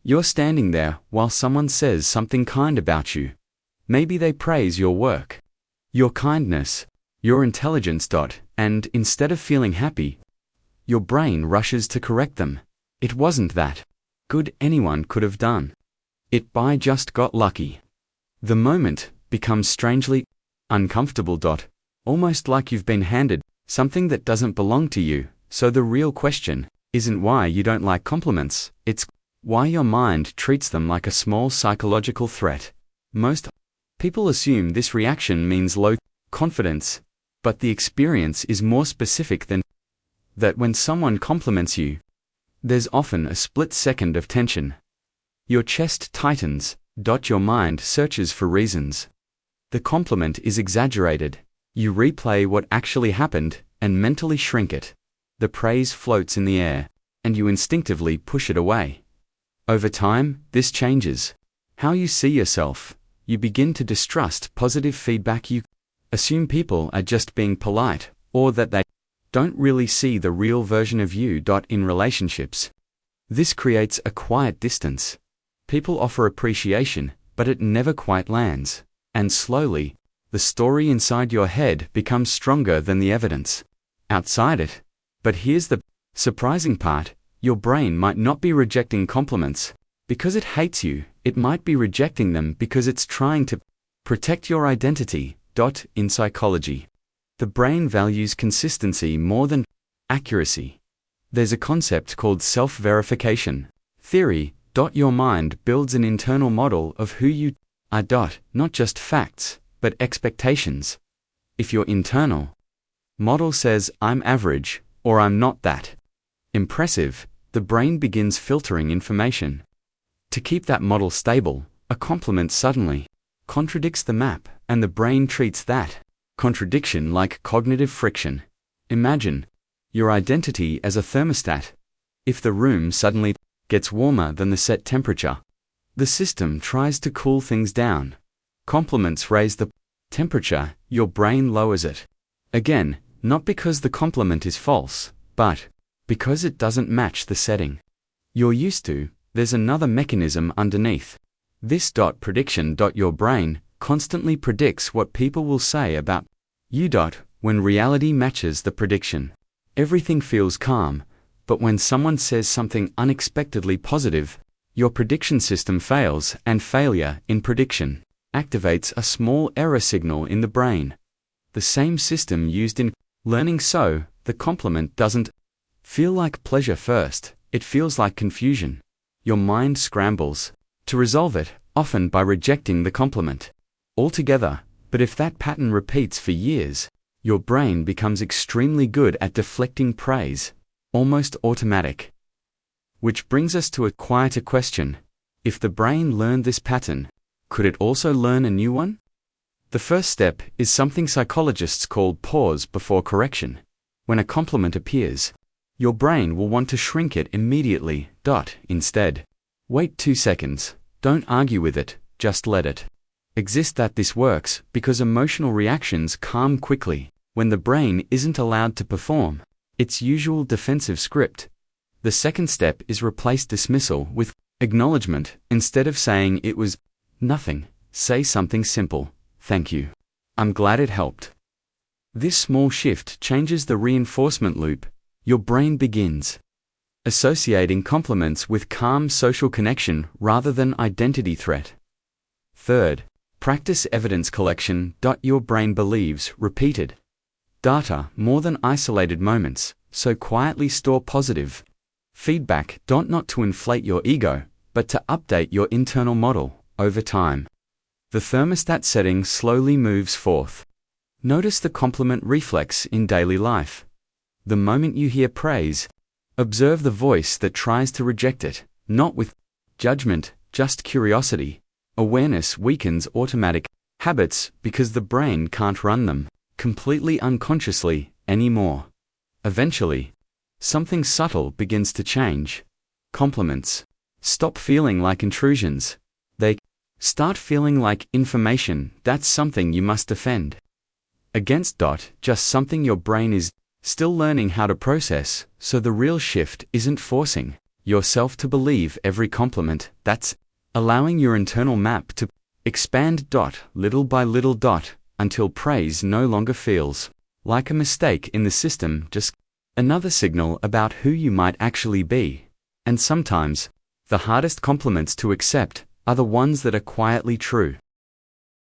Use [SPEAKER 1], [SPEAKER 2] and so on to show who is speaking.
[SPEAKER 1] You're standing there while someone says something kind about you. Maybe they praise your work, your kindness, your intelligence. And instead of feeling happy, your brain rushes to correct them. It wasn't that good anyone could have done. I just got lucky. The moment becomes strangely uncomfortable. Almost like you've been handed something that doesn't belong to you. So the real question isn't why you don't like compliments, it's why your mind treats them like a small psychological threat. Most people assume this reaction means low confidence, but the experience is more specific than that. When someone compliments you, there's often a split second of tension. Your chest tightens. Your mind searches for reasons. The compliment is exaggerated. You replay what actually happened and mentally shrink it. The praise floats in the air, and you instinctively push it away. Over time, this changes how you see yourself. You begin to distrust positive feedback. You assume people are just being polite, or that they don't really see the real version of you. In relationships, this creates a quiet distance. People offer appreciation, but it never quite lands. And slowly, the story inside your head becomes stronger than the evidence outside it. But here's the surprising part. Your brain might not be rejecting compliments because it hates you. It might be rejecting them because it's trying to protect your identity. In psychology, the brain values consistency more than accuracy. There's a concept called self-verification theory. Your mind builds an internal model of who you are. Not just facts, but expectations. If your internal model says, I'm average, or I'm not that impressive, the brain begins filtering information. To keep that model stable, a compliment suddenly contradicts the map, and the brain treats that contradiction like cognitive friction. Imagine your identity as a thermostat. If the room suddenly gets warmer than the set temperature, the system tries to cool things down. Compliments raise the temperature, your brain lowers it. Again, not because the compliment is false, but because it doesn't match the setting you're used to. There's another mechanism underneath this. Prediction. Your brain constantly predicts what people will say about you. When reality matches the prediction, everything feels calm. But when someone says something unexpectedly positive, your prediction system fails, and failure in prediction activates a small error signal in the brain. The same system used in learning. So, the compliment doesn't feel like pleasure first, it feels like confusion. Your mind scrambles to resolve it, often by rejecting the compliment altogether. But if that pattern repeats for years, your brain becomes extremely good at deflecting praise, almost automatic. Which brings us to a quieter question. If the brain learned this pattern, could it also learn a new one? The first step is something psychologists call pause before correction. When a compliment appears, your brain will want to shrink it immediately. Instead, wait 2 seconds. Don't argue with it, just let it exist. This works because emotional reactions calm quickly when the brain isn't allowed to perform its usual defensive script. The second step is replace dismissal with acknowledgement. Instead of saying it was nothing, say something simple. Thank you. I'm glad it helped. This small shift changes the reinforcement loop. Your brain begins associating compliments with calm social connection rather than identity threat. Third, practice evidence collection. Your brain believes repeated data more than isolated moments, so quietly store positive feedback. Not to inflate your ego, but to update your internal model. Over time, the thermostat setting slowly moves forth. Notice the compliment reflex in daily life. The moment you hear praise, observe the voice that tries to reject it, not with judgment, just curiosity. Awareness weakens automatic habits because the brain can't run them completely unconsciously anymore. Eventually, something subtle begins to change. Compliments stop feeling like intrusions. They start feeling like information. That's something you must defend against. Just something your brain is still learning how to process. So the real shift isn't forcing yourself to believe every compliment. That's allowing your internal map to expand little by little until praise no longer feels like a mistake in the system, just another signal about who you might actually be. And sometimes, the hardest compliments to accept are the ones that are quietly true.